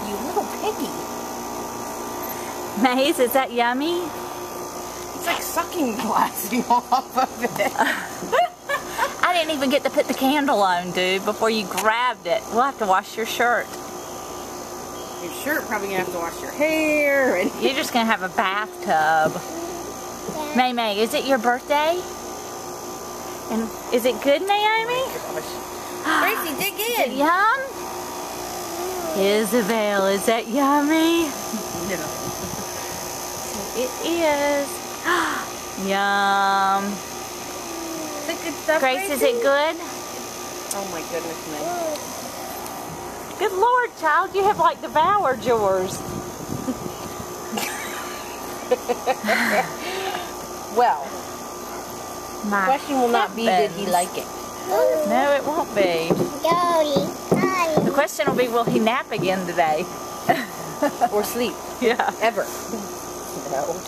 you little piggy. Maze, is that yummy? It's like sucking blasting off of it. I didn't even get to put the candle on, dude, before you grabbed it. We'll have to wash your shirt. Your shirt, probably gonna have to wash your hair. And You're just gonna have a bathtub. May, is it your birthday? And is it good, Naomi? Gracie, dig Is it in. yum? Isabel, is that yummy? No. It is. Yum. Is it good stuff, Grace, is it good? Oh my goodness me. Good Lord, child, you have like devoured yours. Well, My the question will not be, did he heavens. like it? No, it won't be. The question will be, will he nap again today? Or sleep? Yeah. Ever? No.